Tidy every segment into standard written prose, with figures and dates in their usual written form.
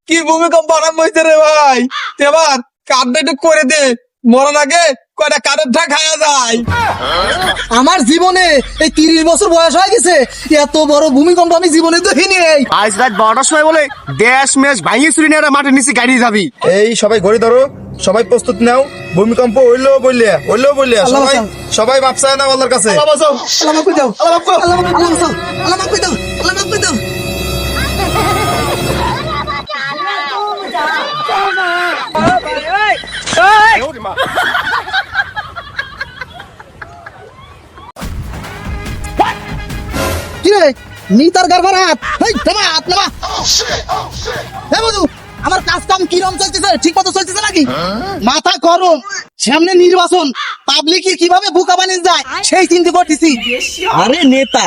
কি ভূমিকম্প আরম্ভ হয়েছে রে ভাই, এবার কার্ডটা একটু করে দে, মরার আগে কয়টা কার্ডের ঠা খাওয়া যায়। আমার জীবনে এই 30 বছর বয়স হয়ে গেছে, এত বড় ভূমিকম্প আমি জীবনে দেখিনি। আজ রাত 12টার সময় বলে দেশ মেশ ভাঙিয়ে চুরি নিয়ে মাঠের নিচে গাড়ি যাবি। এই সবাই ঘড়ি ধরো, সবাই প্রস্তুত নাও। ভূমিকম্প হইলো বললে সবাই সবাই বাপসা না আল্লাহর কাছে। আল্লাহ মাফ করে দাও, আল্লাহ মাফ করে দাও, আল্লাহ মাফ করে দাও, আল্লাহ মাফ করে দাও। কি রে নিতার গারবার হাত, এই নামা হাত নামা। হে বন্ধু, আমার কাজ কাম কিরম চলতেছে, ঠিক মতো চলতেছে নাকি? মাথা গরম, সামনে নির্বাচন, পাবলিকের কিভাবে বোকা বানিয়ে যায় সেই চিন্তা করতেছি। আরে নেতা,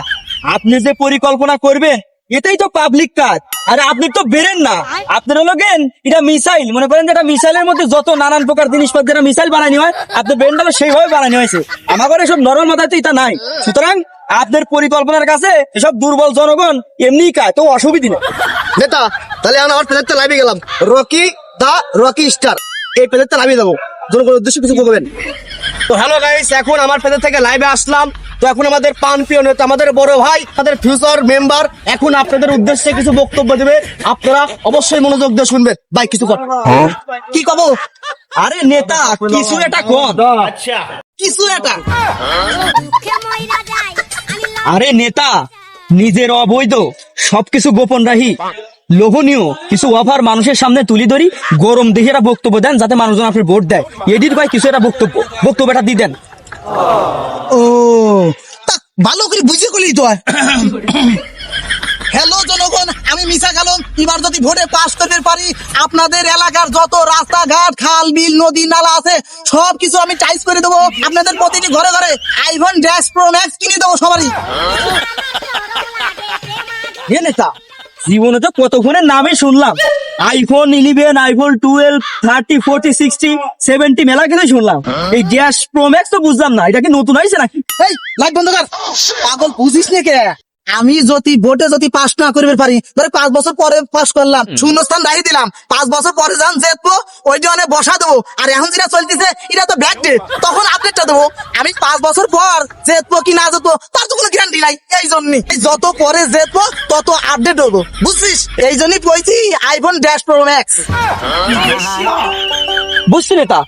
আপনি যে পরিকল্পনা করবেন এটাই তো পাবলিক কাজ। আরে আপনি তো বেরেন না, আপনার হলো গেন এটা মিসাইল, মনে করেন যে এটা মিসাইলের মধ্যে যত নানান প্রকার জিনিসপত্র যেটা মিসাইল বানানো হয় আপনার ব্রেনটা সেইভাবে বানানো হয়েছে। আমার এসব নরম মাথায় তো এটা নাই। সুতরাং আপনার পরিকল্পনার কাছে এসব দুর্বল জনগণ এমনি কাজ, তো অসুবিধা নেই। নেতা তাহলে আমার প্লেটটা লাইভে গেলাম, রকি স্টার এই প্লেটটা লাইভে যাবো, জনগণের উদ্দেশ্যে কিছু বলবেন। তো হ্যালো গাইস, এখন আমার প্লেট থেকে লাইভে আসলাম। তো এখন আমাদের প্রিয় নেতা, আমাদের বড় ভাই, আমাদের ফিউচার মেম্বার এখন আপনাদের উদ্দেশ্যে কিছু বক্তব্য দেবে। আপনারা অবশ্যই মনোযোগ দিয়ে শুনবেন। ভাই কিছু কর। কি কব? আরে নেতা কিছু এটা কর। কিছু এটা আরে নেতা, নিজের অবৈধ সবকিছু গোপন রাখি, লোভনীয় কিছু অফার মানুষের সামনে তুলি ধরি, গরম দেখে একটা বক্তব্য দেন যাতে মানুষজন আপনার ভোট দেয়। এডিট ভাই কিছু একটা বক্তব্যটা দিয়ে দেন। ও তা ভালো করে বুঝে গেলি তো। হ্যালো জনগণ, আমি মিশা গেলাম। এবার যদি ভোটে পাস করতে পারি, আপনাদের এলাকার যত রাস্তাঘাট, খাল বিল, নদী নালা আছে সবকিছু আমি টাইস করে দেবো। আপনাদের প্রতিটি ঘরে ঘরে আইফোন ড্যাশ প্রো ম্যাক্স কিনে দেবো সবারই। হে নেতা, জীবনে তো কত ফোনের নামই শুনলাম, আইফোন 11, আইফোন 12, 30, 40, 60, 70 মেলা কিছু শুনলাম। এই গ্যাস প্রো ম্যাক্স তো বুঝলাম না, এটা কি নতুন হয়েছে নাকি? এই লাইট বন্ধ কর, পাগল বুঝিস না কে? আমি যদি ভোটে যদি পাস না করতে পারি, ধরে 5 বছর পরে পাস করলাম, শূন্যস্থান দাঁড়িয়ে দিলাম, 5 বছর পরে যান জিতবো, ওই জন্য বসা দেবো। আর এখন যেটা চলতেছে এটা তো ব্যাক ডেট, তখন আপডেটটা দেবো। আমি 5 বছর পর জিতবো কি না জিতবো তার তো কোনো গ্যারান্টি নাই। এই জন্যই যত পরে জিতবো তত আপডেট হবো, বুঝছিস? এই জন্যই বলছি আইফোন ড্যাশ প্রো ম্যাক্স। বুঝছি নেতা,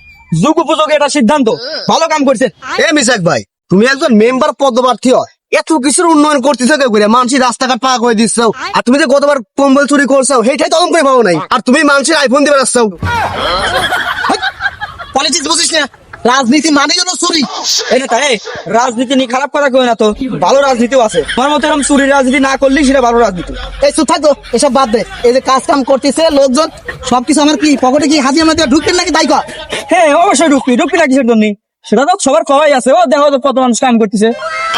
যুগ উপযোগে এটা সিদ্ধান্ত, ভালো কাম করছে। এ মিসাক ভাই, তুমি একজন মেম্বার পদপ্রার্থী হয়, এত কিছুর উন্নয়ন করতেছো কে করে? মানুষের রাস্তাঘাট পাক হয়ে দিচ্ছ, আর তুমি যে গতবার কম্বল চুরি করছো সেইটাই তদন্ত করে পাবো নাই, আর তুমি মানুষের আইফোন দিবে আসছো। পলিটিক্স বুঝিস না, রাজনীতি মানে হলো চুরি। এই নেতা, এই রাজনীতি নিয়ে খারাপ কথা কই না তো, ভালো রাজনীতিও আছে। আমার মতে এরকম চুরি রাজনীতি না করলেই সেটা ভালো রাজনীতি। এই চুপ থাকো, এসব বাদ দে। এই যে কাজ কাম করতেছে লোকজন, সবকিছু আমার কি পকেটে কি হাজির মধ্যে ঢুকতেন নাকি তাই কর? হ্যাঁ অবশ্যই ঢুকবি না কিসের জন্য? সেটা তো সবার কবাই আছে, ও দেখো তো কত মানুষ কাম করতেছে।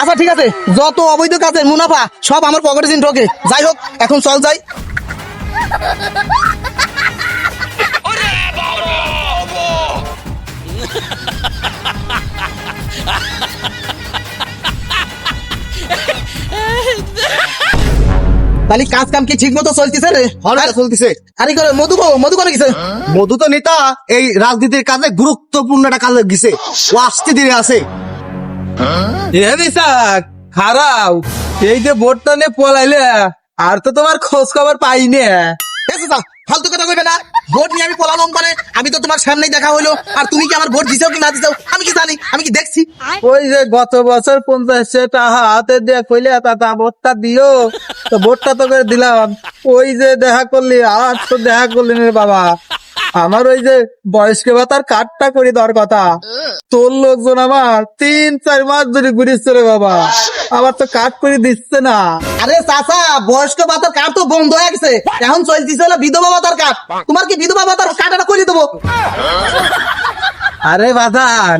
আচ্ছা ঠিক আছে, যত অবৈধ কাজের মুনাফা সব আমার পকেটে দিন ঢোকে। যাই হোক, এখন চল যাই। তাহলে কাজ কাম কি ঠিক মতো চলতেছে রে? চলতেছে। আরে করে মধু করে গেছে। মধু তো নেতা এই রাজনীতির কাজে গুরুত্বপূর্ণ একটা কাজে গেছে, ও আসতে ধীরে আছে। খারাপ এই যে ভোটটা নিয়ে পলাইলে আর তো তোমার খোঁজ খবর পাইনি। ফালতু কথা কইবে না। ভোট নিয়ে আমি পলালাম মানে আমি তো তোমার সামনেই দেখা হইলো, আর তুমি কি আমার ভোট দিছো কি না দিছো আমি কি জানি? আমি কি দেখছি? ওই যে গত বছর 50 টাকা হাতে দিয়ে কইলে তা ভোটটা দিও, তো ভোটটা তো করে দিলাম। ওই যে দেখা করলি, আর তো দেখা করলি রে বাবা। আমার ওই যে বয়স্ক ভাতার কার্ডটা করে দেওয়ার কথা, তোর লোকজন আমার 3-4 মাস ধরে ঘুরিচ্ছে রে বাবা, আবার তো কার্ড করে দিচ্ছে না। আরে চাচা, বয়স্ক ভাতার কার্ড তো বন্ধ হয়ে গেছে, এখন চলতেছে হলো বিধবা ভাতার কার্ড। তোমার কি বিধবা ভাতার কার্ডটা করে দেবো? আরে বাদান,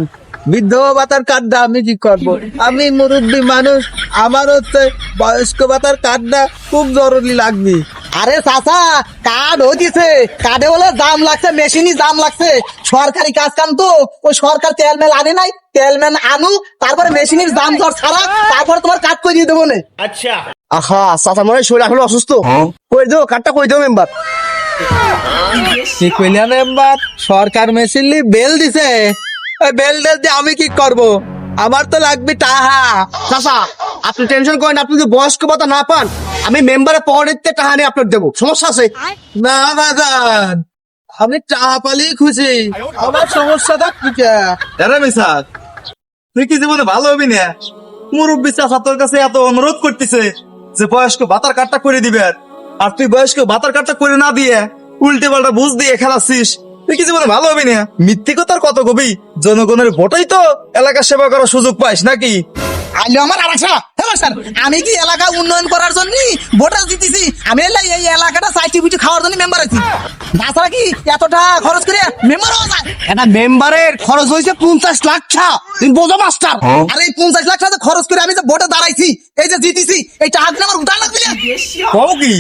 বিধবা ভাতার কার্ডটা আমি কি করবো? আমি মুরব্বী মানুষ, আমার হচ্ছে বয়স্ক ভাতার কার্ডটা খুব জরুরি লাগবে। আরে চাচা, কার্ড হইতেছে, কার্ডে বলে দাম লাগছে, মেশিনই দাম লাগছে। সরকারি কাজ কাম তো, ওই সরকার তেলমেল আনে নাই, তেলমেল আনু, তারপরে মেশিনের দাম দর ছাড়া তারপরে তোমার কার্ড করে দিয়ে দেবো না। আহা চাচা মনে হয় শরীর এখনো অসুস্থ, কই দেবো কার্ডটা, কই দেবো মেম্বার। কি কইলা মেম্বার? সরকার মেশিনলি বেল দিছে, ওই বেল দিয়ে আমি কি করব? আমার তো লাগবে টাহা। চাচা আপনি টেনশন করেন, আপনি যদি বয়স্ক ভাতা না পান আমি মেম্বারের পকেটে টাকা নিয়ে আপনার দেবো, সমস্যা আছে? না বাজান, আমি টাহা পালি খুশি, আমার সমস্যাটা কি? আরে মিসাক, তুই কি জীবনে ভালো হবি না? মুরব্বী চাচা তোর কাছে এত অনুরোধ করতেছে যে বয়স্ক ভাতার কার্ডটা করে দিবে, আর তুই বয়স্ক ভাতার কার্ডটা করে না দিয়ে উল্টে পাল্টা বুঝ দিয়ে খেলাচ্ছিস। তুই কি জীবনে ভালো হবি না? মিথ্যে কথার কত কবি, জনগণের ভোটাই তো এলাকার সেবা করার সুযোগ পাইস নাকি? আইলো আমার আরেকটা। হ্যাঁ স্যার, আমি কি এলাকা উন্নয়ন করার জন্য ভোটার দিতেছি? আমি এই এলাকাটা সাইটি বিটি খাওয়ার জন্য মেম্বার আছি। তাছাড়া কি এতটা খরচ করে মেম্বার হওয়া যায়? এটা মেম্বারের খরচ হয়েছে 50 লাখ টাকা, তুমি বোঝো মাস্টার? আর এই 50 লাখ টাকা খরচ করে আমি যে ভোটে দাঁড়াইছি, এই যে জিতেছি, এই টাকা দিলে আমার উঠান লাগবে না? কও কি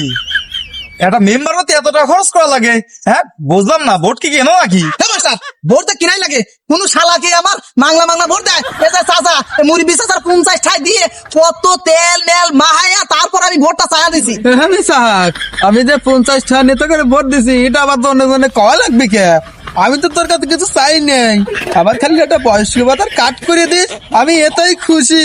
একটা মেম্বার হতে এত টাকা খরচ করা লাগে? হ্যাঁ বুঝলাম না, ভোট কি কেন নাকি? হ্যাঁ স্যার, ভোট তো কিনাই লাগে। কোন শালা কি আমার মাংলা ভোট দেয়? এই যে চাচা মুড়ি 20,000 50 টাকা দিয়ে কত তেল মেল মাহায়া তারপর আমি ভোটটা চায়া দিছি। আমি সাক, আমি যে 50 টাকা নিতে করে ভোট দিছি, এটা আবার তো অনেক কওয়া লাগবে কে? আমি তো তোর কাছে কিছু চাই নাই, আমার খালি একটা বয়স্ক ভাতার কাট করে দিস, আমি এতই খুশি।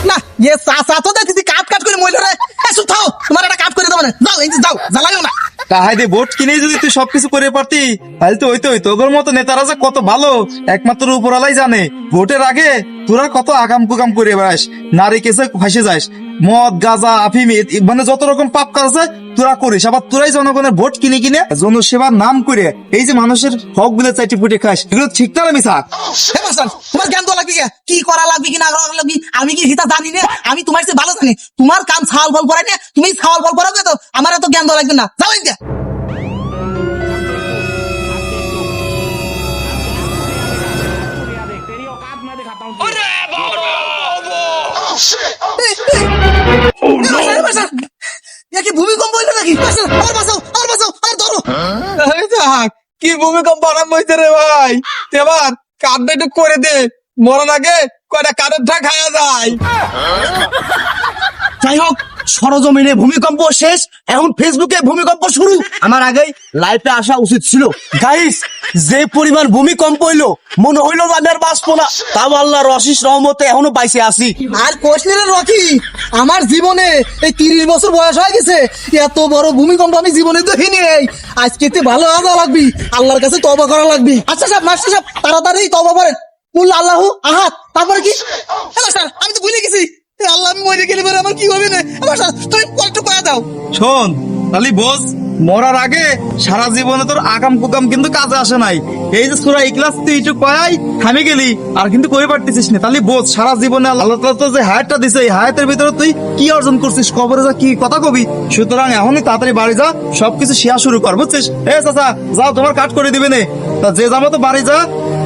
না এ চাচা তো দেখছি কাট করে মইল রে। এসো থাও, তোমার একটা কাট করে দেবো না। যাও এই যে যাও, জ্বালাইও না। তাহাই দিয়ে ভোট কিনেই যদি তুই সবকিছু করে পারতি তাহলে তো হইতোই। তোর মতো নেতারা যে কত ভালো একমাত্র উপরালাই জানে। ভোটের আগে তোরা কত আগাম কুকাম করে বেড়াস, নারী কেসে ফাঁসে যাস, মদ গাঁজা আফিম মানে যত রকম পাপ কাজ আছে তোরা করিস, আবার তোরাই জনগণের ভোট কিনে কিনে জনসেবার নাম করে এই যে মানুষের হক গুলো চাইটি পুটে খাস, এগুলো ঠিক না রে মিসাক? হ্যাঁ মাস্টার, তোমার জ্ঞান তো লাগবে কি করা লাগবে কি না করা লাগবে, আমি কি হিতা জানি না? আমি তোমার চেয়ে ভালো জানি। তোমার কাম ছাওয়াল ফল করাই না, তুমি ছাওয়াল ফল করাবে তো আমার এত জ্ঞান তো লাগবে না। যাও এই যে। এ কি ভূমিকম্প হইলো নাকি? মাস্টার, আমার বাঁচাও, আমার বাঁচাও, আমার ধরো। আমি সাক, কি ভূমিকম্প আরম্ভ হয়েছে রে ভাই? তুই এবার কার্ডটা একটু করে দে, মরার আগে কয়টা কার্ডের ঠা খাওয়া যায়। যাই হোক, সরজমিনে ভূমিকম্প শেষ, এখন ফেসবুকে ভূমিকম্প শুরু। আমার আগেই লাইভে আসা উচিত ছিল। গাইস, যে পরিমাণ ভূমিকম্প হইলো মনে হইলো আমি আর বাঁচবো না, তাও আল্লাহর অশেষ রহমতে এখনো বাইসে আছি। আর কোশনির রকি, আমার জীবনে এই 30 বছর বয়স হয়ে গেছে, এত বড় ভূমিকম্প আমি জীবনে দেখিনি। আজকে তে ভালো আজা লাগবি, আল্লাহর কাছে তওবা করা লাগবি। আচ্ছা সাহেব, মাস্টার সাহেব, তাড়াতাড়ি তওবা করেন। কুল আল্লাহু আহাদ, তারপরে কি? হ্যাঁ মাস্টার, আমি তো ভুলে গেছি। এ আল্লাহ, আমি মরে গেলে পরে আমার কি হবে না? মাস্টার, তুমি একটু কয়ে দাও। শোন তাহলে বোঝ, মরার আগে সারা জীবনে তোর আগাম কুকাম কিন্তু কাজে আসে নাই। এই যে সূরা ইখলাস তুই একটু কয়াই থামে গেলি, আর কিন্তু করে পারতেছিস না। তাহলে বোঝ, সারা জীবনে আল্লাহ তাআলা তোর যে হায়াতটা দিছে, এই হায়াতের ভিতরে তুই কি অর্জন করছিস, কবরে যা কি কথা কবি। সুতরাং এখনই তাড়াতাড়ি বাড়ি যা, সবকিছু শেয়ার শুরু কর, বুঝছিস? এ চাচা যাও, তোমার কাট করে দিবে নে। তা যে যাবো তো বাড়ি যা,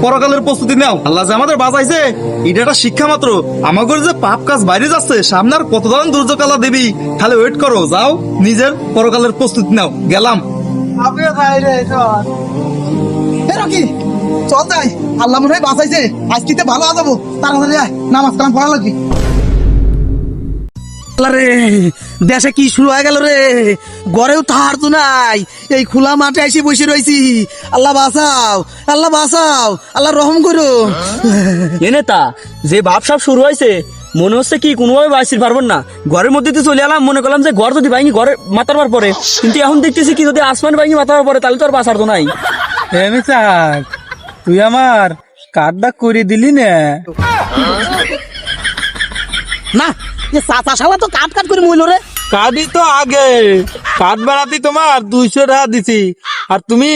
পরকালের প্রস্তুতি নাও। আল্লাহ যে আমাদের বাঁচাইছে এটা একটা শিক্ষা মাত্র। আমাদের যে পাপ কাজ বাইরে যাচ্ছে, সামনে আর কত ধরনের দুর্যোগ আল্লাহ দিবি, খালি ওয়েট করো। যাও, নিজের পরকালের প্রস্তুতি নাও। গেলাম। আমিও খাই রে, চল। এ রকি, চল যাই, আল্লাহ মনে হয় বাঁচাইছে, আজকে তে ভালো আজাবো। তাড়াতাড়ি আয়, নামাজ কালাম পড়া লাগবে। রে দেশে কি শুরু হয়ে গেল রে, ঘরেও তাহার তো নাই, এই খোলা মাঠে এসে বসে রয়েছি। আল্লাহ বাঁচাও, আল্লাহ বাঁচাও, আল্লাহ রহম করো। এ নেতা, যে ভাবসাব শুরু হয়েছে মনে হচ্ছে কি কোনোভাবে বাঁচতে পারবেন না। ঘরের মধ্যে তো চলে এলাম, মনে করলাম যে ঘর যদি ভাঙি ঘরে মাথার পর পরে, কিন্তু এখন দেখতেছি কি যদি আসমান ভাঙি মাথার পরে তাহলে তো আর বাঁচার তো নাই। আমি সাক, তুই আমার কার্ডটা করে দিলি না? না, এ চাচা শালা তো কাট কাট করে মইল রে। কার্ডই তো আগে, কার্ড বাড়াতে তোমার 200 টাকা দিছি, আর তুমি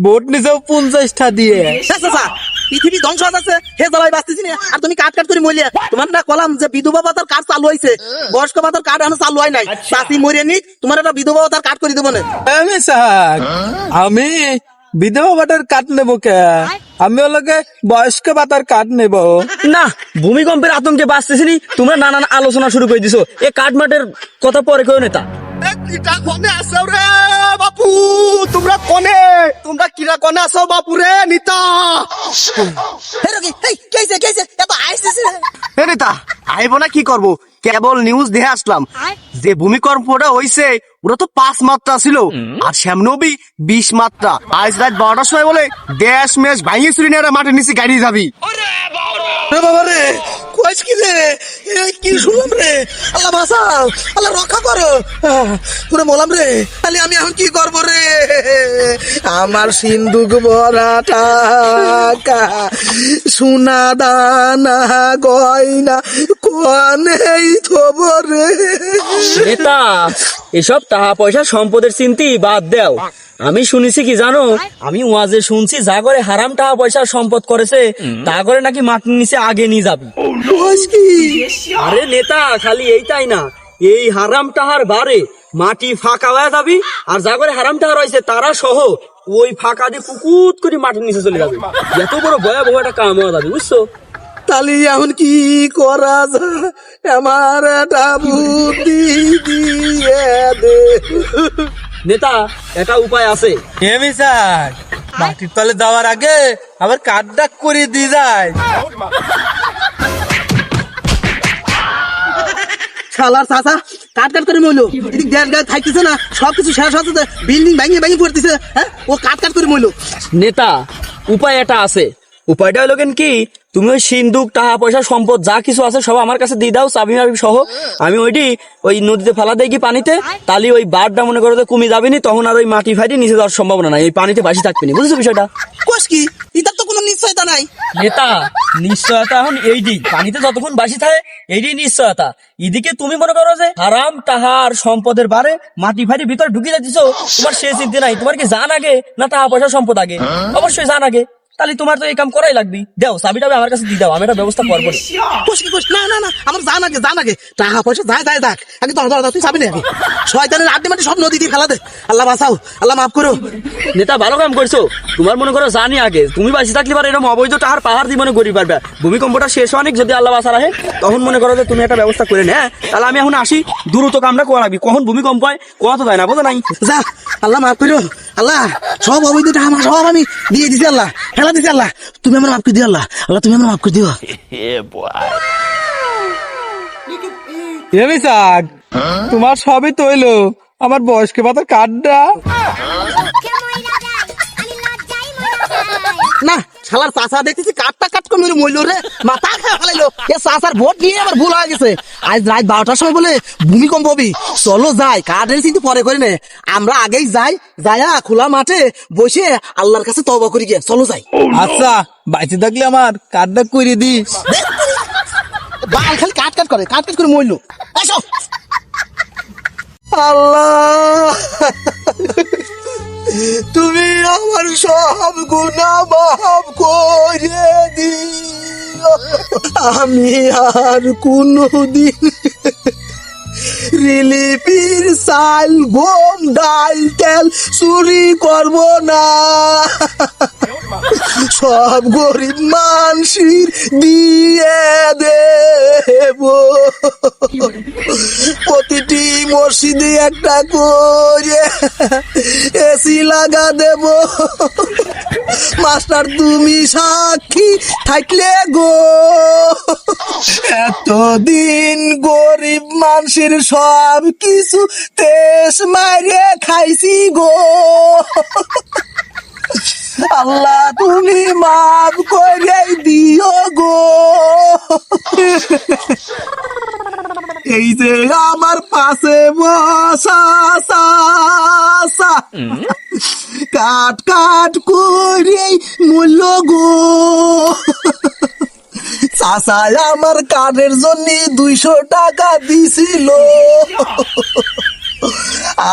ভোট নিছেও 50 টাকা দিয়ে। চাচা, পৃথিবী ধ্বংস হয়ে যাচ্ছে, হে জ্বালাই বাঁচতেছি না, আর তুমি কাট কাট করে মইলে। তোমার না কলাম যে বিধবা ভাতার কার্ড চালু হয়েছে, বয়স্ক ভাতার কার্ড এখনো চালু হয় নাই। চাষি মরে নিক, তোমার একটা বিধবা ভাতার কার্ড করে দেবো না। আমি সাক, আমি বিধবা ভাতার কার্ড নেবো কে? আমি ওলোকে বয়স্ক ভাতার কার্ড নেব। না, ভূমিকম্পের আতঙ্কে বাঁচতেছিনি, তোমরা নানান আলোচনা শুরু করে দিছো। এ কাঠ মাঠের কথা পরে কেউ নেতা। কিটা কনে আছো রে বাপু, তোমরা কনে, তোমরা কিরা কনে আছো বাপু রে নিতা? হে রকি, এই কেছে কেছে এত আইছিস রে? হে নিতা, আইব না কি করব, কেবল নিউজ দেখে আসলাম যে ভূমিকম্পটা হইছে ওটা তো 5 মাত্রা ছিল আর শ্যামনবী 20 মাত্রা। আজ রাত 12টার সময় বলে দেশ মেশ ভাঙিয়ে চুরি নিয়ে মাঠের নিচে গাড়ি যাবি। রে বাবা রে, কইছ কি রে? এ কি শুনলাম রে? আল্লাহ বাঁচাও, আল্লাহ রক্ষা করো। পুরো বললাম রে, তাহলে আমি এখন কি করব রে? আমার সিন্ধুক ভরা টাকা, সোনা দানা গয়না কোনেই থব রে। নেতা, এসব টাকা পয়সা সম্পদের চিন্তি বাদ দাও। আমি শুনেছি কি জানো, আমি ওয়াজে শুনছি যা করে হারাম টাকা পয়সা সম্পদ করেছে তা করে নাকি মাটির নিচে আগে নিয়ে যাবি। কইছ কি? আরে নেতা, খালি এইটাই না, এই হারাম টাহার বারে মাটি ফাঁকা হয়ে যাবি আর যা করে হারাম টাহা রয়েছে তারা সহ ওই ফাঁকা দিয়ে কুকুত করে মাটির নিচে চলে যাবে। এত বড় ভয়াবহ একটা কাম হয়ে যাবে, বুঝছো? তাহলে এখন কি করা যায়? আমার একটা বুদ্ধি দিয়ে দে। নেতা, একটা উপায় আছে। এমি স্যার, মাটির তলে যাওয়ার আগে আবার কাঠটা করে দিয়ে যায়। শালার চাচা কাট কাট করে মইলো, এদিক গ্যাস গ্যাস থাকতেছে না, সবকিছু শেষ হচ্ছে, বিল্ডিং ভেঙে ভেঙে পড়তেছে। হ্যাঁ, ও কাট কাট করে মইলো। নেতা, উপায় এটা আছে। উপায়টা হলো কেন কি, তুমি ওই সিন্ধুক টাকা পয়সা সম্পদ যা কিছু আছে সব আমার কাছে দিয়ে দাও, চাবি মাবি সহ। আমি ওই নদীতে ফেলা দেই কি পানিতে, তাহলে ওই বারটা মনে করো যে কমে যাবে নি, তখন আর ওই মাটি ফাটি নিচে যাওয়ার সম্ভাবনা নাই, এই পানিতে বাসি থাকবে না। বুঝছো বিষয়টা? কোষ কি, এটার তো কোনো নিশ্চয়তা নাই। নেতা, নিশ্চয়তা এখন এইটি পানিতে যতক্ষণ বাসি থাকে এইটি নিশ্চয়তা। এদিকে তুমি মনে করো যে হারাম টাহার সম্পদের বারে মাটি ফাটি ভিতরে ঢুকে যাচ্ছ, তোমার সে চিন্তা নাই। তোমার কি জান আগে না টাকা পয়সা সম্পদ আগে? অবশ্যই জান আগে। তাহলে তোমার তো এই কাম করাই লাগবে। দাও চাবিটা আমার কাছে দিয়ে দাও, আমি একটা ব্যবস্থা করবো। কোষ কি কোষ? না না না, আমার জান আগে, জান আগে। টাকা পয়সা যায় যায় যাক, আগে ধর ধর ধর, তুই চাবি নে আগে। শয়তানের আড্ডি মাটি সব নদী দিয়ে ফেলা দে। আল্লাহ বাঁচাও, আল্লাহ মাফ করো। নেতা, ভালো কাম করছো। তোমার মনে করো জানি আগে, তুমি বাঁচি থাকলে পারে এরকম অবৈধ টাহার পাহাড় দিয়ে মনে করি পারবে। ভূমিকম্পটা শেষ অনেক যদি আল্লাহ বাঁচা রাখে তখন মনে করো যে তুমি একটা ব্যবস্থা করে নে। তাহলে আমি এখন আসি, দ্রুত কামটা করা লাগবে। কখন ভূমিকম্প হয় কথা দেয় না, বোঝো নাই? যা, আল্লাহ মাফ করো। আল্লাহ সব অবৈধ টাকা আমার সব আমি দিয়ে দিছি। আল্লাহ ফেলা দিছি। আল্লাহ তুমি আমার মাফ করে দিও। আল্লাহ আল্লাহ তুমি আমার মাফ করে দিও। এমি স্যার, তোমার সবই তো হইলো, আমার বয়স্ক ভাতার কার্ডটা। না শালার চাচা দেখতেছি কাটটা কাট করে মইলো রে, মাথা খেয়ে ফেলাইলো। এ চাচার ভোট নিয়ে আবার ভুল হয়ে গেছে। আজ রাত 12টার সময় বলে ভূমিকম্প হবে, চলো যাই। কার্ডের কিন্তু পরে করি নে, আমরা আগেই যাই, যায়া খোলা মাঠে বসে আল্লাহর কাছে তওবা করি গিয়ে চলো যাই। আচ্ছা, বাইচে থাকলে আমার কার্ডটা করে দিস। বাল খালি কাট কাট করে, কাট কাট করে মইলো। আসো আল্লাহ, তুমি আমার সব গুনাহ মাফ করে দিও। আমি আর কোনদিন রিলিফের চাল গম ডাল তেল চুরি করব না। সব গরিব মানুষের দিয়ে দেব। প্রতিটি মসজিদে একটা করে এসি লাগা দেব। মাস্টার তুমি সাক্ষী থাকলে গো, এতদিন গরিব মানুষের সব কিছু তেস মারে খাইছি গো। আল্লাহ তুমি মাফ করে দিও গো। এই যে আমার পাশে বসা চাচা, কাট কাট করে মূল্য গো। চাচা আমার কার্ডের জন্য 200 টাকা দিছিল।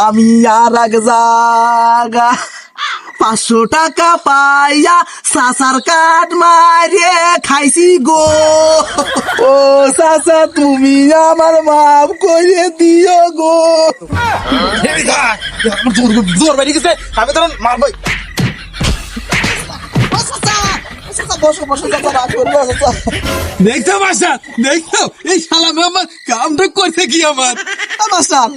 আমি আর এক জায়গা 500 টাকা পাইয়া চাচার কাট মারে খাইছি গো। ও চাচা তুমি আমার মাফ করে দিও গো। জোর বেরিয়ে গেছে, আমি তখন মারবো। বসো বসো চাচা, রাগ করবে চাচা। দেখছো মাস্টার, দেখছো এই শালা আমার কামটা করছে কি আমার। মাস্টার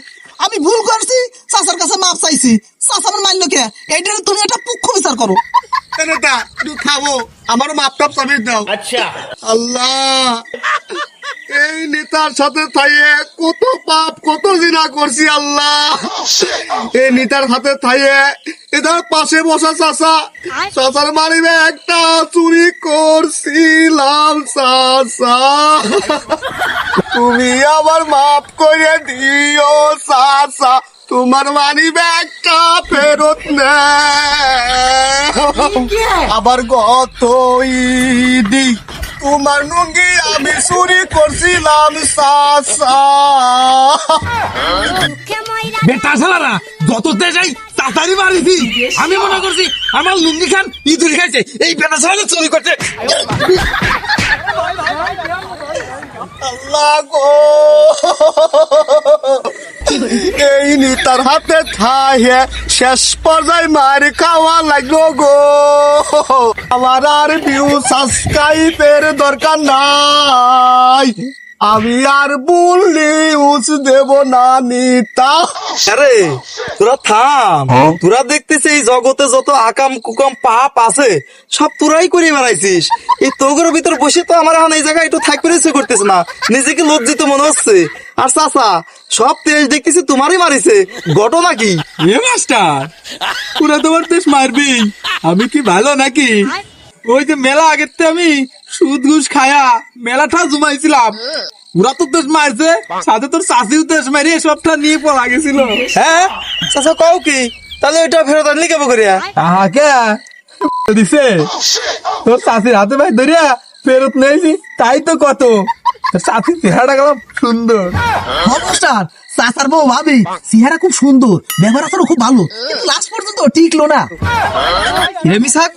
আমি ভুল করছি, চাচার কাছে মাপ চাইছি, চাচা আমার মানলো কে? এইটা তুমি একটা পক্ষ বিচার করো। নেতা একটু খাবো, আমারও মাপ টাপ চাপিয়ে দাও। আচ্ছা আল্লাহ, এই নেতার সাথে থাইয়ে কত পাপ কত জিনা করছি আল্লাহ। এই নেতার সাথে থাইয়ে এদের পাশে বসা চাচা, চাচার মারিবে একটা চুরি করছিলাম চাচা, তুমি আমার মাফ করে দিও চাচা, তোমার মানি ব্যাগটা ফেরত নে। আবার গত ঈদি তোমার লুঙ্গি আমি চুরি করছিলাম চাচা। বেটা শালারা যত দেশাই তাড়াতাড়ি মারিছি, আমি মনে করছি আমার লুঙ্গি খান ইঁদুর খাইছে, এই বেটা শালা চুরি করছে। আল্লাহ গো, এই নেতার হাতে থাহে শেষ পর্যায়ে মার খাওয়া লাগলো গো। আমার আর ভিউ সাবস্ক্রাইবের দরকার নাই, আমি আর বললি উচ দেব না নিতা। আরে তোরা থাম, তোরা দেখতেছিস এই জগতে যত আকাম কুকাম পাপ আছে সব তোরাই করে বেড়াইছিস। এই তোগের ভিতর বসে তো আমার এখন এই জায়গায় একটু থাকতে ইচ্ছে করতেছে না, নিজেকে লজ্জিত মনে হচ্ছে। আর চাচা সব তেজ দেখতেছি তোমারই মারিছে, ঘটনা কি? এ মাস্টার, পুরা তোমার দেশ মারবি, আমি কি ভালো নাকি? ওই যে মেলা আগের থেকে আমি সুদ ঘুষ খায়া মেলাটা জমাইছিলাম, ওরা তো দেশ মারছে, সাথে তোর চাষিও দেশ মারি সবটা নিয়ে পড়া গেছিল। হ্যাঁ চাচা কও কি? তাহলে ওইটা ফেরত আনলি কেমন করিয়া? তাহাকে দিছে তোর চাষির হাতে ভাই ধরিয়া ফেরত নিয়েছি, তাই তো কত চাষির চেহারাটা গেলাম সুন্দর। মাস্টার, চাচার বউ ভাবি চেহারা খুব সুন্দর, ব্যবহার আচারও খুব ভালো, কিন্তু লাস্ট পর্যন্ত টিকলো না। রে মিসাক,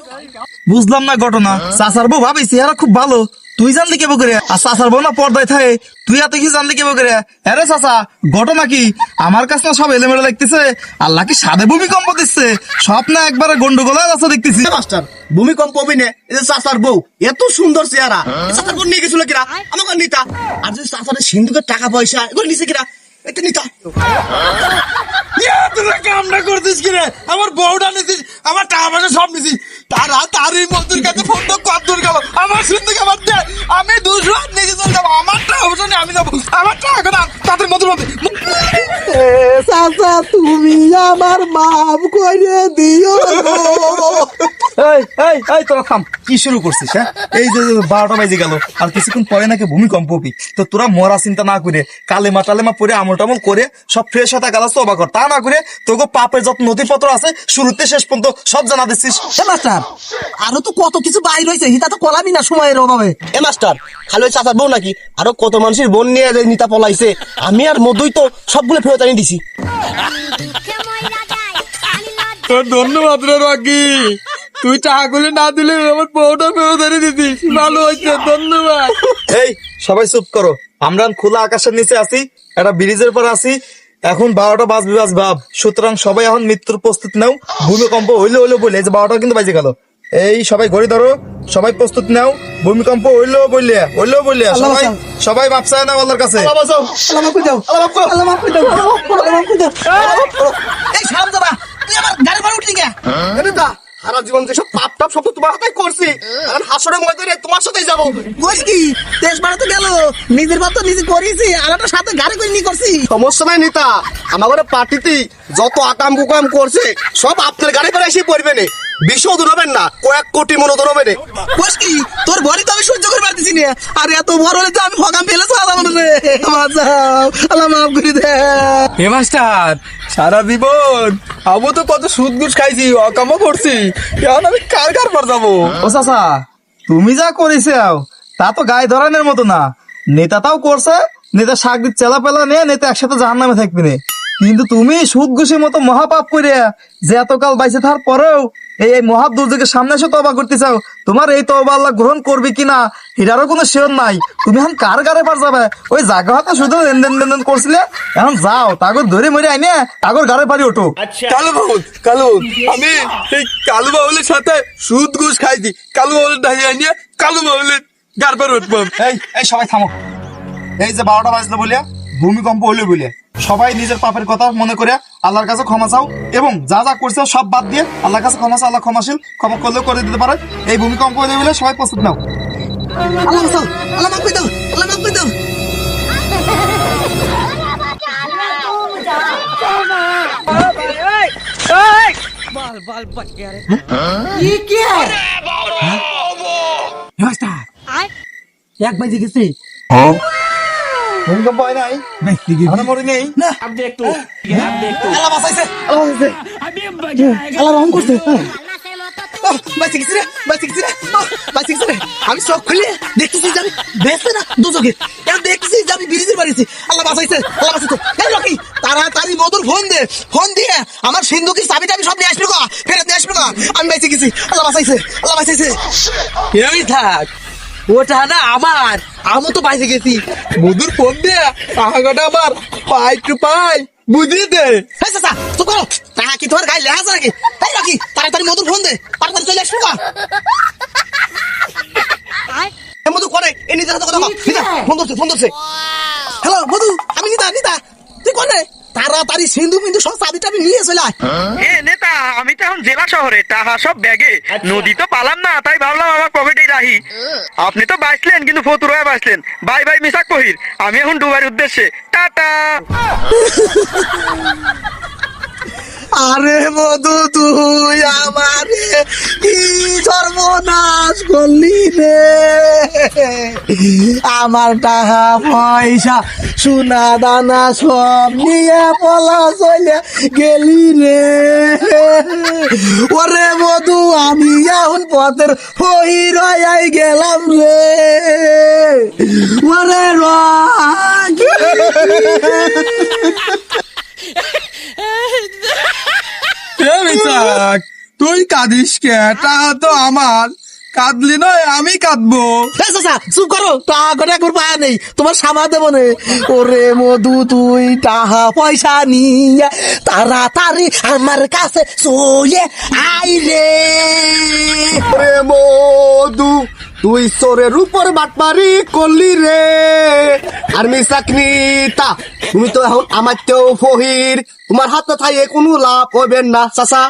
বুঝলাম না ঘটনা। চাচার বউ ভাবি চেহারা খুব ভালো, তুই জানলি কেবো করে? আর চাচার বউ না পর্দায় থাকে, তুই এত কি জানলি কেবো করে? আরে চাচা ঘটনা কি? আমার কাছে না সব এলোমেলো লাগতেছে, আল্লাহ কি সাদে ভূমিকম্প দিচ্ছে, সব না একবারে গন্ডগোল হয়ে যাচ্ছে দেখতেছি। মাস্টার ভূমিকম্প অভিনে এই যে চাচার বউ এত সুন্দর চেহারা, এই চাচার বউ নিয়ে গেছিল কিরা? আমাকে নিতা। আর যে চাচার সিন্ধুকের টাকা পয়সা এগুলো নিচে কিরা? এটা নিতা। তোরা কামটা করছিস কিরে? আমার বউটা নিছিস, আমার টাকা পয়সা সব নিছিস, তারই মজুর কাছে ফোন তো কত দূর গেল, আমার সিন্ধুক আমার দে, আমি 200 হাত নিয়ে চলে যাবো, আমার টাকা পয়সা নিয়ে আমি যাবো, আমার টাকা না তাদের মধুর মধ্যে। চাচা তুমি আমার মাফ করে দিও গো। এই এই এই তোরা থাম, কি শুরু করছিস? হ্যাঁ এই যে 12টা বাজে গেল, আর কিছুক্ষণ পরে নাকি ভূমিকম্প হবি, তো তোরা মরা চিন্তা না করে কালেমা টালেমা পরে আমল টামল করে সব ফ্রেশ হতে গেল তবা কর, তা না করে তোকে পাপের যত নথিপত্র আছে শুরুতে শেষ পর্যন্ত সব জানা দিচ্ছিস। মাস্টার আরো তো কত কিছু বাইর হয়েছে, হিতা তো কলাবি না সময়ের অভাবে। এ মাস্টার খালি ওই চাচার বউ নাকি আরো কত মানুষের বোন নিয়ে যে নিতা পলাইছে, আমি আর মধুই তো সবগুলো ফেরত আনি দিছি। তোর ধন্যবাদ রে রকি, তুই টাকা করে না দিলে আমার বউটা ফেরত এনে দিতিস, ভালো হয়েছে, ধন্যবাদ। এই সবাই চুপ করো, আমরা খোলা আকাশের নিচে আছি, একটা ব্রিজের পর আছি, এখন 12টা বাজবে ভাব, সুতরাং সবাই এখন মৃত্যুর প্রস্তুতি নাও। ভূমিকম্প হইলো হইলো বলে, এই যে 12টা কিন্তু বাজে গেল, এই সবাই ঘড়ি ধরো, সবাই প্রস্তুত নাও, ভূমিকম্প হইলো বললে সবাই সবাই মাপ চায় না আল্লাহর কাছে। আল্লাহ মাফ করে দাও, আল্লাহ মাফ করে দাও, আল্লাহ মাফ করে দাও, আল্লাহ মাফ করে দাও। এই শাম দাদা, তুই আমার গাড়ি ভাড়া উঠলি কে? নেতা সারা জীবন যেসব পাপ টাপ সব তো তোমার হাতে করছি, এখন হাসরের ময়দানে তোমার সাথেই যাবো। বল কি দেশ ভাড়া তো গেল, নিজের ভাত তো নিজে করেছি, আর একটা সাথে গাড়ি করে নিয়ে করছি। সমস্যা নাই নেতা, আমার পার্টিতে যত আকাম কুকাম করছে সব আপনার গাড়ি করে এসে পড়বে না, বিশও ধরবেন না, কয়েক কোটি মনে ধরবে না। বস কি তোর বড়ি তো আমি সহ্য করে পারতেছি না, আর এত বড় হলে তো আমি হকাম ফেলেছি। আল্লাহ রে বাঁচাও, আল্লাহ মাফ করে দে। হে মাস্টার, সারা জীবন আবু তো কত সুদ ঘুষ খাইছি, অকামও করছি, এখন আমি কার পর যাবো? ও চাচা তুমি যা করেছে তা তো গায়ে ধরানোর মতো না, নেতা তাও করছে, নেতা সাকরির চেলা পেলা নিয়ে নেতা একসাথে জাহান্নামে থাকবি না, কিন্তু তুমি সুদ ঘুষের মতো মহাপাপ করে যে এতকাল বাইসে থাকার পরেও এই মহা দুর্যোগের সামনে এসে তওবা করতে চাও, তোমার এই তওবা আল্লাহ গ্রহণ করবে কিনা এটারও কোনো শিওর নাই। তুমি এখন কার গাড়ে পার যাবে? ওই জায়গা হাতে শুধু লেনদেন করছিলে, এখন যাও তাগর ধরে মরে আইনে তাগর গাড়ে পারি ওঠো। কালু বাবু, আমি এই কালু বাবুলের সাথে সুদ ঘুষ খাইছি, কালু বাবুলের দাঁড়িয়ে নিয়ে কালু বাবুলের গার পর উঠবো। এই এই সবাই থামো, এই যে 12টা বাজলো বলিয়া ভূমিকম্প হইলো বলিয়া সবাই নিজের পাপের কথা মনে করে আল্লাহর কাছে ক্ষমা চাও, এবং যা যা করছে সব বাদ দিয়ে আল্লাহর কাছে ক্ষমা চাও। আল্লাহ ক্ষমাশীল, ক্ষমা করলেও করে দিতে পারে। এই ভূমিকম্প হয়ে যাবে বলে সবাই প্রস্তুত নাও। আল্লাহ বাঁচাও, আল্লাহ মাফ করে দাও, আল্লাহ মাফ করে দাও। এক বাজে গেছে। ভূমিকম্প হয় নাই, আমরা মরে নেই। আল্লাহ বাঁচাইছে, আল্লাহ বাঁচাইছে, আল্লাহ রহম করছে। বাঁচে গেছি রে, বাঁচে গেছি রে, বাঁচে গেছি রে। আমি চোখ খুলে দেখতেছি যে আমি বেঁচে না দুচোখে, দেখতেছি যে আমি ব্রিজের বাড়িছি। আল্লাহ বাঁচাইছে, আল্লাহ বাঁচাইছে। এই রকি, তাড়াতাড়ি মধুর ফোন দিয়ে আমার সিন্ধুকের চাবিটা আমি সব নিয়ে আসবো গা, ফেরত নিয়ে আসবো গা। আমি বেঁচে গেছি, আল্লাহ বাঁচাইছে, আল্লাহ বাঁচাইছে। এই থাক, ওটা না আমার, আমি তো বাইরে গেছি। মধুর ফোন দিয়ে টাকাটা আমার পাই টু পাই বুঝিয়ে দে। এই চাচা, চুপ করো। টাকা কি তোমার গায়ে লেখা আছে নাকি? এই রকি, তাড়াতাড়ি মধুর ফোন দে, তাড়াতাড়ি চলে আসবো গা। মধু করে এ নিজের হাতে কথা কও। নিতা, ফোন ধরছে। হ্যালো মধু, আমি নিতা, তুই কোনে? তাড়াতাড়ি সিন্ধু বিন্দু সব চাবিটা আমি নিয়ে চলে আয়। এ নেতা, আমি তো এখন জেলা শহরে, টাকা সব ব্যাগে। নদী তো পালাম না, তাই ভাবলাম আমার পকেটেই রাখি। আপনি তো বাঁচলেন, কিন্তু ফতুর হয়ে বাঁচলেন। বাই বাই মিসাক কহির, আমি এখন ডুবার উদ্দেশ্যে, টাটা। আরে মধু, তুই আমারে কি সর্বনাশ করলি রে। আমার টাকা পয়সা সোনা দানা সব নিয়ে পলা চলে গেলি রে। ওরে মধু, আমি এখন পথের ফহির হয়ে গেলাম রে। ওরে রাখি। তুই কাঁদিস কে? টাকা তো আমার, কাঁদলি নয় আমি কাঁদবো। চুপ করো, টাকা করে একবার পায়া নেই, তোমার সামা দেবো নে। ওরে মধু, তুই টাকা পয়সা নিয়ে তাড়াতাড়ি আমার কাছে চলে আই রে। ওরে মধু, তুই সোরের উপর বাটপারি করলি রে। আর মিসাক নিতা, তুমি তো এখন আমার তেও ফহির, তোমার হাতে থাকে কোনো লাভ হবে না। চাচা,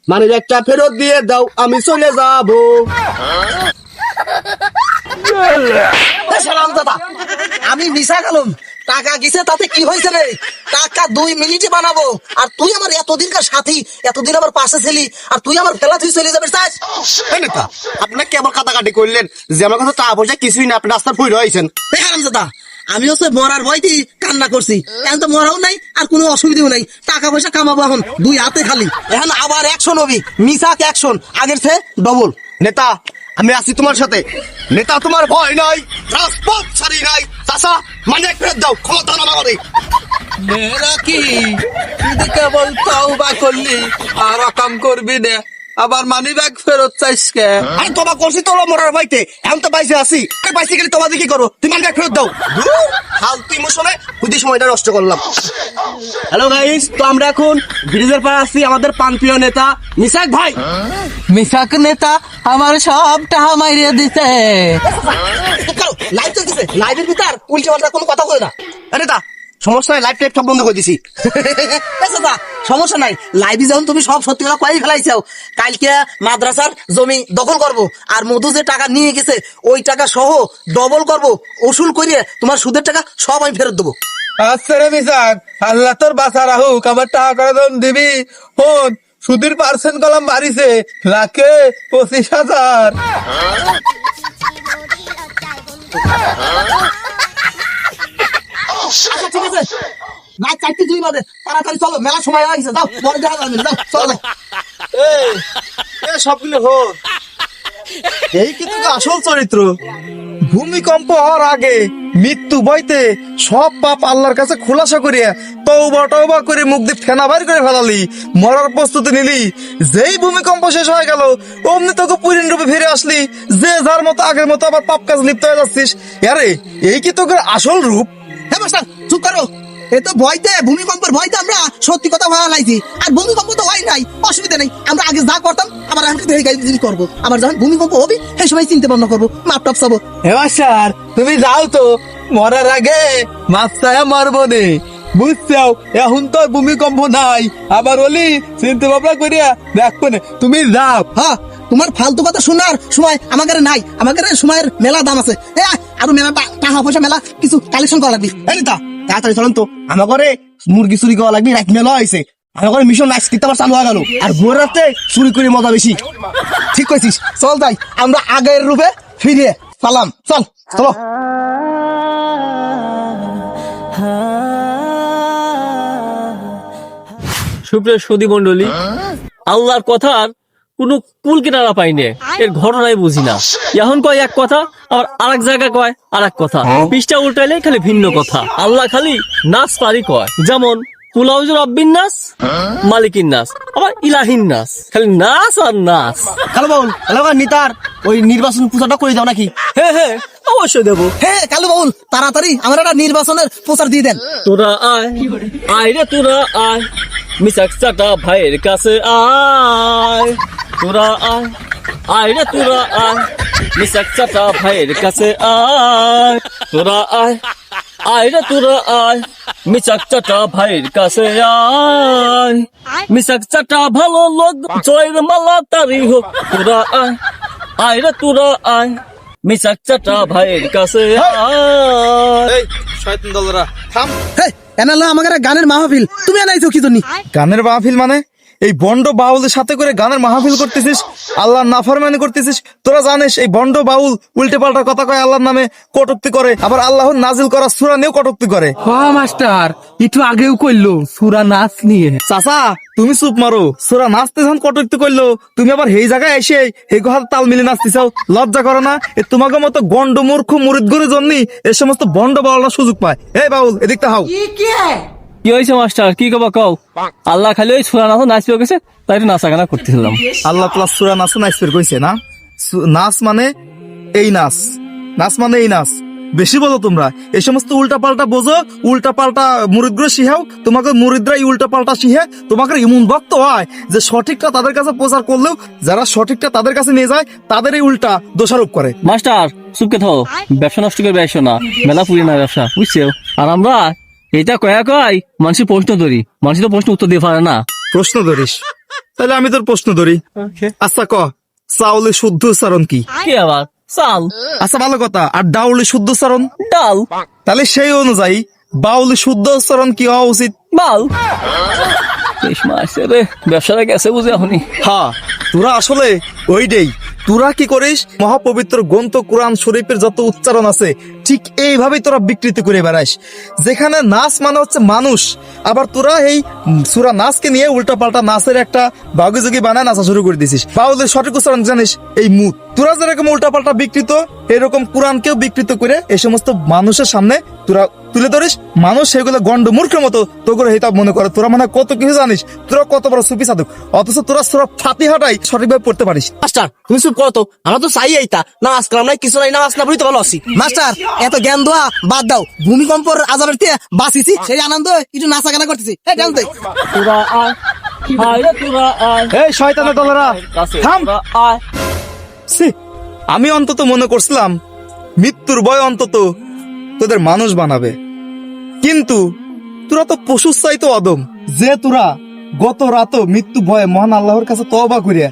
মানে একটা ফেরত দিয়ে দাও, আমি চলে যাবো। সালাম দাদা, আমি মিশা গেলাম। টাকা গেছে তাতে কি হয়েছে রে? টাকা 2 মিনিটে বানাবো। আর তুই আমার এতদিনকার সাথী, এতদিন আমার পাশে ছিলি, আর তুই আমার ফেলা তুই চলে যাবে চাস? এই নেতা, আপনার কেমন কাটাকাটি করলেন যে আমার কাছে টাকা পয়সা কিছুই না, আপনি রাস্তার ফুই রয়েছেন। দাদা, আমি হচ্ছে মরার ভয়তেই কান্না করছি। এখন তো মরাও নাই, আর কোনো অসুবিধাও নাই। টাকা পয়সা কামাবো এখন 2 হাতে খালি। এখন আবার 100 নবী, মিশাক 100, আগের চেয়ে ডবল। নেতা, আমি আছি তোমার সাথে। নেতা, তোমার ভয় নাই, রাজপথ ছাড়ি নাই। চাচা, মানে ফেরত দাও, ক্ষমতা না আমাদের। মেয়েরা কি তুই কেবল তওবা করলি আর কাম করবি না, আবার মানি ব্যাগ ফেরত চাইস কে? আমি তোমার করছি তো মরার ভয়তে, এখন তো বাইসে আছি। বাইসে গেলে তোমাদের কি করো? তুমি মানে ফেরত দাও। ফালতু ইমোশনে বুদ্ধি সময়টা নষ্ট করলাম। হ্যালো গাইস, তো আমরা এখন ব্রিজের পাড়ে আছি। আমাদের পানপ্রিয় নেতা মিসাক ভাই। মিসাক নেতা আমার সব টাকা মাইরে দিতে। লাইভ চলতেছে, লাইভের ভিতর উল্টে পাল্টা কোনো কথা বলে না। আরে তা সমস্যা নাই, লাইভ টাইপ সব বন্ধ করে দিছি। সমস্যা নাই, লাইভে যখন তুমি সব সত্যি কথা কয়ে ফেলাইছো। কালকে মাদ্রাসার জমি দখল করব, আর মধু যে টাকা নিয়ে গেছে ওই টাকা সহ ডবল করব, উসুল করে তোমার সুদের টাকা সব আমি ফেরত দেবো। আচ্ছা রে মিসাক, আল্লাহ তোর বাঁচা রাহুক। আমার টাকা করে যখন দিবি, ফোন সুদের পার্সেন্ট কলম বাড়িছে, লাখে 25,000। আচ্ছা ঠিক আছে, রাত 4:02 বাজে, তাড়াতাড়ি চলো, মেলা সময় হয়ে গেছে। যাও, পরে দেখা যাবে, যাও চলো। সবগুলো হোক, এই কিন্তু আসল চরিত্র। ভূমিকম্প হওয়ার আগে মৃত্যু বইতে সব পাপ আল্লাহর কাছে খোলাসা করিয়া তওবা করে মুখ দিয়ে ফেনা বাইর করে ফেলালি, মরার প্রস্তুতি নিলি। যেই ভূমিকম্প শেষ হয়ে গেল অমনি তোকে পুরিন রূপে ফিরে আসলি, যে যার মতো আগের মতো আবার পাপ কাজ লিপ্ত হয়ে যাচ্ছিস। আরে এই কি তোকে আসল রূপ? হ্যাঁ মাস্টার, চুপ করো। এ তো ভয়তে, ভূমিকম্পের ভয়তে আমরা সত্যি কথা ভাবা লাইছি। আর ভূমিকম্প তো হয় নাই, অসুবিধা নেই। আমরা আগে যা করতাম আবার আমি জিনিস করবো। আবার যখন ভূমিকম্প হবে সেই সময় চিন্তা ভাবনা করবো, মাপ টাপ চাবো। হে মাস্টার, তুমি যাও তো, মরার আগে মাছ ছায়া মারবো নে। বুঝছো এখন তো আর ভূমিকম্প নাই, আবার ওলি চিন্তা ভাবনা করিয়া দেখো না, তুমি যাও। হ্যাঁ, তোমার ফালতু কথা শোনার সময় আমার কাছে নাই, আমার কাছে সময়ের মেলা দাম আছে। আরো মেলা টাকা পয়সা মেলা কিছু কালেকশন করা লাগবে। এই তা তাড়াতাড়ি চলেন তো, আমার ঘরে মুরগি চুরি করা লাগবে, রাত মেলা হয়েছে, আমার ঘরে মিশন নাইস কিনতে আবার চালু হয়ে গেল, আর ভোর রাতে চুরি করে মজা বেশি। ঠিক কইছিস, চল যাই আমরা আগের রূপে ফিরে পালাম। চল চলো। সুপ্রিয় সুধী মন্ডলী, আল্লাহর কথার কোনো কুল কিনারা পাইনে, এর ঘটনাই বুঝি না। এখন কয় এক কথা, আবার আরেক জায়গায় কয় আর এক কথা, পৃষ্ঠা উল্টাইলে খালি ভিন্ন কথা। আল্লাহ খালি নাচ পারি কয়, যেমন কুলাউজুর রব্বিন নাস, মালিকিন নাস, আবার ইলাহিন নাস, খালি নাচ আর নাচ। কালো বাউল এলাকার নিতার ওই নির্বাচন পূজাটা করে দাও নাকি? হ্যাঁ হ্যাঁ, অবশ্যই দেবো। হ্যাঁ কালু বাউল, তাড়াতাড়ি আমার একটা নির্বাচনের প্রচার দিয়ে দেন। তোরা আয়, আয় রে তোরা আয়, মিসাক চাটা ভাইয়ের কাছে আয়। তোরা আয়, আয় রে তোরা আয়, মিসাক চাটা ভাইয়ের কাছে আয়। তোরা আয়, আয় রে তোরা আয়, মিসাক চাটা ভাইয়ের কাছে আয়। মিসাক চাটা ভালো লোক, জয়ের মালা তারি হোক। তোরা আয়, আয় রে তোরা আয়, মিসাক চাটা ভাইয়ের কাছে আয়। এই শয়তান দলরা থাম। হেই, এনালা আমাকে একটা গানের মাহফিল, তুমি আনাইছো কি জন্য? গানের মাহফিল মানে এই বন্ড বাউলের সাথে করে গানের মাহফিল করতেছিস, আল্লাহর নাফরমানি করতেছিস। তোরা জানিস এই বন্ড বাউল উল্টে পাল্টা কথা কয়, আল্লাহর নামে কটূক্তি করে, আবার আল্লাহর নাজিল করা সূরা নিয়েও কটূক্তি করে। হ্যাঁ মাস্টার, একটু আগেও কইলো সুরা নাচ নিয়ে। চাচা তুমি চুপ মারো, সূরা নাচতে যখন কটূক্তি করলো, তুমি আবার এই জায়গায় এসে এই কথা তাল মিলে নাচতে চাও, লজ্জা করো না? তোমাকে মতো গন্ড মূর্খ মুরিদ গরে জন্য এই সমস্ত বন্ড বাউলরা সুযোগ পায়। এই বাউল এদিকটা হাও। কি হয়েছে মাস্টার, কি কবা কও? আল্লাহ খালি ওই সুরা নাচ নাচবে গেছে, তাই একটু নাচা গানা করতেছিলাম। আল্লাহ তাআলা সূরা নাচ নাচবের কইছে না? নাচ মানে এই নাচ, নাচ মানে এই নাচ। বেশি বলো তোমরা, এই সমস্ত উল্টা পাল্টা বোঝো, উল্টা পাল্টা মুরিদগুলো শিখাও। তোমাকে মুরিদরা এই উল্টা পাল্টা শিখে তোমাকে এমন ভক্ত হয় যে সঠিকটা তাদের কাছে প্রচার করলেও যারা সঠিকটা তাদের কাছে নিয়ে যায় তাদের এই উল্টা দোষারোপ করে। মাস্টার চুপকে থাও, ব্যবসা নষ্ট করে ব্যবসা না, মেলা পুরি না ব্যবসা, বুঝছো? আর আমরা এটা কয়া কয় মানুষের প্রশ্ন ধরি, মানুষ তো প্রশ্ন উত্তর দিয়ে পারে না। প্রশ্ন ধরিস? তাহলে আমি তোর প্রশ্ন ধরি। আচ্ছা ক, চাউলের শুদ্ধ উচ্চারণ কি? কি আবার চাল? আচ্ছা ভালো কথা। আর ডাউলের শুদ্ধ উচ্চারণ? ডাল। তাহলে সেই অনুযায়ী বাউলের শুদ্ধ উচ্চারণ কি হওয়া উচিত? বাল। রে ব্যবসাটা গেছে বুঝে এখনই। হ্যাঁ, তোরা আসলে ওইটাই। তোরা কি করিস, মহাপবিত্র গ্রন্থ কোরআন শরীফের যত উচ্চারণ আছে ঠিক এইভাবেই তোরা বিকৃতি করে বেড়াইস। যেখানে নাচ মানে হচ্ছে মানুষ, আবার তোরা এই সূরা নাচকে নিয়ে উল্টা পাল্টা নাচের একটা বাগুজুগি বানায় নাচা শুরু করে দিছিস। বাউলের সঠিক উচ্চারণ জানিস এই মুখ। তোরা যেরকম উল্টা পাল্টা বিকৃত, এরকম কোরআনকেও বিকৃত করে এই সমস্ত মানুষের সামনে তোরা তুলে ধরিস। মানুষ সেগুলো গন্ড মূর্খের মতো তোর হিতাব মনে করে। তোরা মানে কত কিছু জানিস, তোরা কত বড় সুফি সাধক, অথচ তোরা সূরা ফাতিহাটাই সঠিকভাবে পড়তে পারিস। মাস্টার তুমি চুপ করো তো, আমরা তো চাই এইটা নামাজ কালাম নাই, কিছু নাই, নামাজ না পড়ি তো ভালো আছি। মাস্টার এত জ্ঞান দেওয়া বাদ দাও, ভূমিকম্পর আজাবের থেকে বাঁচিছি সেই আনন্দ একটু নাচা গানা করতেছি। এই ডাল দে। তোরা আয়, আয় রে তোরা আয়, এই শয়তানের দলেরা কাছে থাম। তোরা আয়। ছি, আমি অন্তত মনে করছিলাম মৃত্যুর ভয় অন্তত তোদের মানুষ বানাবে, কিন্তু তোরা তো পশুর চাইতো অদম। যে তোরা গত রাতও মৃত্যু ভয়ে মহান আল্লাহর কাছে তওবা করিয়া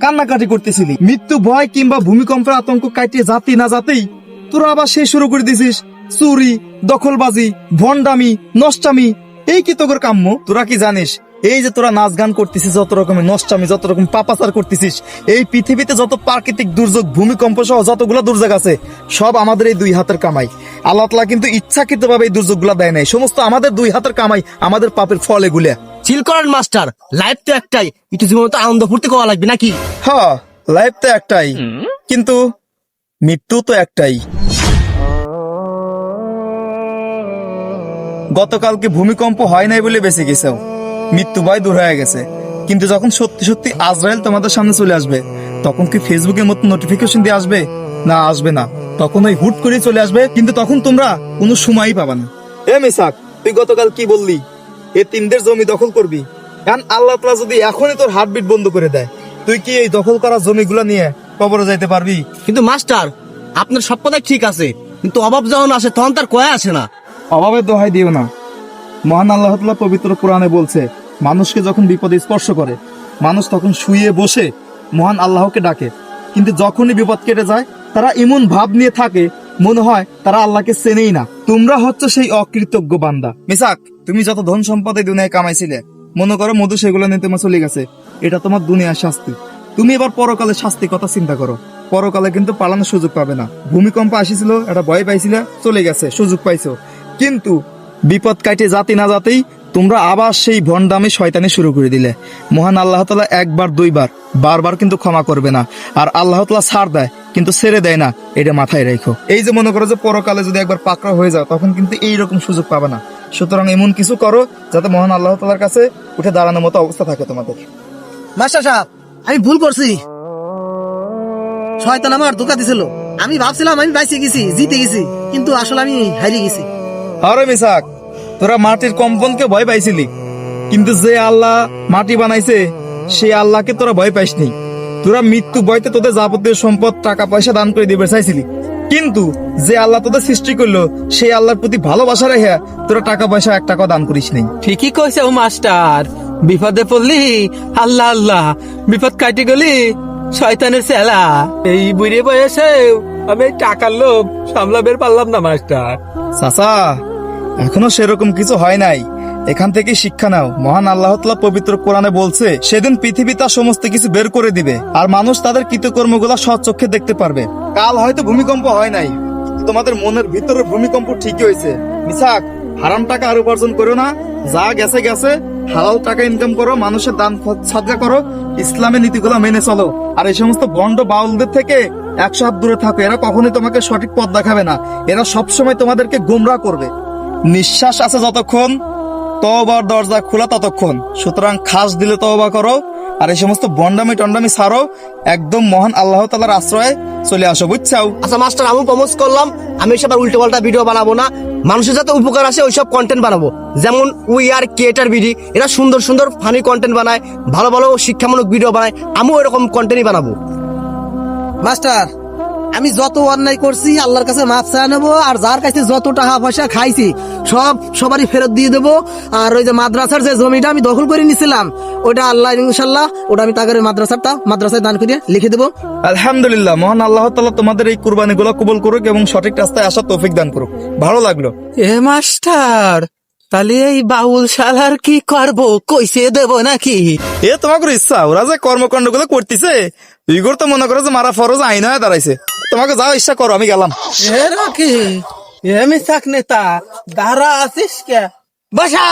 কান্নাকাটি করতেছিলি, মৃত্যু ভয় কিংবা ভূমিকম্পের আতঙ্ক কাটিয়ে জাতি না জাতেই তোরা আবার সেই শুরু করে দিছিস চুরি, দখলবাজি, ভন্ডামি, নষ্টামি। এই কি তোর কাম্য? তোরা কি জানিস এই যে তোরা নাচ গান করতেছিস, যত রকমের নষ্টামি, যত রকম পাপাচার করতেছিস, এই পৃথিবীতে যত প্রাকৃতিক দুর্যোগ, ভূমিকম্প সহ যতগুলো দুর্যোগ আছে সব আমাদের এই দুই হাতের কামাই। আল্লাহ তাআলা কিন্তু ইচ্ছাকৃত ভাবে এই দুর্যোগগুলো দেয় নাই, সমস্ত আমাদের দুই হাতের কামাই, আমাদের পাপের ফল এগুলা। চিল করেন মাস্টার, লাইফ তো একটাই, একটু জীবন তো আনন্দ ফুর্তি করা লাগবে নাকি? হ্যাঁ, লাইফ তো একটাই, কিন্তু মৃত্যু তো একটাই। গতকালকে ভূমিকম্প হয় নাই বলে বেঁচে গেছে, মৃত্যু ভয় দূর হয়ে গেছে, কিন্তু যখন সত্যি সত্যি আজরাইল তোমাদের সামনে চলে আসবে তখন কি ফেসবুকের মতো নোটিফিকেশন দিয়ে আসবে? না, আসবে না। তখন ওই হুট করে চলে আসবে, কিন্তু তখন তোমরা কোনো সময়ই পাবা না। এ মিসাক, তুই গতকাল কি বললি এ তিনদের জমি দখল করবি? কারণ আল্লাহ তাআলা যদি এখনই তোর হার্টবিট বন্ধ করে দেয়, তুই কি এই দখল করা জমিগুলো নিয়ে কবরে যাইতে পারবি? কিন্তু মাস্টার আপনার সব কথাই ঠিক আছে, কিন্তু অভাব যখন আসে তখন তার কয়া আসে না। অভাবের দোহাই দিও না। মহান আল্লাহ তাআলা পবিত্র কোরআনে বলছে, মানুষকে যখন বিপদে স্পর্শ করে মানুষ তখন শুয়ে বসে মহান আল্লাহকে ডাকে, কিন্তু যখনই বিপদ কেটে যায় তারা এমন ভাব নিয়ে থাকে মনে হয় তারা আল্লাহকে চেনেই না। তোমরা হচ্ছে সেই অকৃতজ্ঞ বান্দা। মিসাক, তুমি যত ধন সম্পদ এই দুনিয়ায় কামাইছিলে, মনে করো মধু সেগুলো নিয়ে তোমার চলে গেছে, এটা তোমার দুনিয়ার শাস্তি। তুমি এবার পরকালে শাস্তি কথা চিন্তা করো। পরকালে কিন্তু পালানোর সুযোগ পাবে না। ভূমিকম্প আসিছিল, একটা ভয় পাইছিলে, চলে গেছে, সুযোগ পাইছো, কিন্তু বিপদ কাটে যাতে না যাতেই তোমরা আবার সেই ভণ্ডামি শয়তানি শুরু করে দিলে। মহান আল্লাহ তাআলা একবার দুইবার বারবার কিন্তু ক্ষমা করবে না, আর আল্লাহ তাআলা ছাড় দেয় কিন্তু ছেড়ে দেয় না, এটা মাথায় রেখো। এই যে মনে করো যে পরকালে যদি একবার পাকড়া হয়ে যাও তখন কিন্তু এইরকম সুযোগ পাবে না। সুতরাং এমন কিছু করো যাতে মহান আল্লাহ তাআলার কাছে উঠে দাঁড়ানোর মতো অবস্থা থাকে তোমাদের। মাস্টার সাহেব, আমি ভুল করছি। শয়তান আমার ধোঁকা দিছিল। আমি ভাবছিলাম আমি বাইসে গেছি, জিতে গেছি, কিন্তু আসলে আমি হারিয়ে গেছি। আরে মিসাক, তোরা মাটির কম্পনকে ভয় পাইছিলি, কিন্তু যে আল্লাহ মাটি বানাইছে সেই আল্লাহকে তোরা ভয় পাইসনি। তোরা মৃত্যু ভয়তে তোদের যাবতীয় সম্পদ টাকা পয়সা দান করে দিবে চাইছিলি, কিন্তু যে আল্লাহ তোদের সৃষ্টি করলো সেই আল্লাহর প্রতি ভালোবাসা রেখে তোরা টাকা পয়সা এক টাকা দান করিস নাই। ঠিকই কইছে ও মাস্টার, বিপদে পড়লি আল্লাহ আল্লাহ, বিপদ কাটি গেলি শয়তানের চেলা। এই বুড়ে বয়সে আমি এই টাকার লোভ সামলাবের পারলাম না মাস্টার। চাচা, এখনো সেরকম কিছু হয় নাই। এখান থেকে শিক্ষা নাও। মহান আল্লাহ তাআলা পবিত্র কোরআনে বলছে, সেদিন পৃথিবী তার সমস্ত কিছু বের করে দিবে আর মানুষ তাদের কৃতকর্মগুলো সচক্ষে দেখতে পারবে। কাল হয়তো ভূমিকম্প হয় নাই, কিন্তু তোমাদের মনের ভিতরে ভূমিকম্প ঠিকই হয়েছে। মিসাক, হারাম টাকা আর উপার্জন করো না, যা গেছে গেছে। হালাল টাকা ইনকাম করো, মানুষের দান সাদকা করো, ইসলামের নীতিগুলো মেনে চলো। আর এই সমস্ত ভণ্ড বাউলদের থেকে 100 হাত দূরে থাকো। এরা কখনোই তোমাকে সঠিক পথ দেখাবে না, এরা সবসময় তোমাদেরকে গোমরাহ করবে। নিঃশ্বাস আছে যতক্ষণ, তওবার দরজা খোলা ততক্ষণ। সুতরাং খাস দিলে তওবা করো, আর এই সমস্ত বন্ডামি টন্ডামি ছাড়ো, একদম মহান আল্লাহ তাআলার আশ্রয়ে চলে আসো, বুঝছাও? আচ্ছা মাস্টার, আমি প্রমোজ করলাম, আমি এসব আর উল্টো পাল্টা ভিডিও বানাবো না। মানুষের যাতে উপকার আসে ওইসব কন্টেন্ট বানাবো। যেমন উই আর ক্রিয়েটার বিডি, এরা সুন্দর সুন্দর ফানি কন্টেন্ট বানায়, ভালো ভালো শিক্ষামূলক ভিডিও বানায়, আমিও এরকম কন্টেন্টই বানাবো। মাস্টার, আমি যত অন্যায় করছি আল্লাহর কাছে মাফ চাই নেবো, আর যার কাছে যত টাকা পয়সা খাইছি সবারই ফেরত দিয়ে দেবো। আর ওই যে মাদ্রাসার যে জমিটা আমি দখল করে নিছিলাম, ওটা আল্লাহ ইনশাল্লাহ ওটা আমি টাকার মাদ্রাসায় দান করে লিখে দেবো। আলহামদুলিল্লাহ, মহান আল্লাহ তাআলা তোমাদের এই কুরবানিগুলো কবুল করুক এবং সঠিক রাস্তায় আসার তৌফিক দান করুক। ভালো লাগলো। এ মাস্টার, তাহলে এই বাউল শালার কি করবো, কইসে দেবো নাকি? এ তোমাকে ইচ্ছা, ওরা যে কর্মকাণ্ড গুলো করতেছে ইগোর তো মনে করো যে মারা ফরজ আইন হয়ে দাঁড়াইছে। তোমাকে যাও ইচ্ছা করো, আমি গেলাম। এ নাকি এমি থাক নেতা দাঁড়া আছিস কে? বসা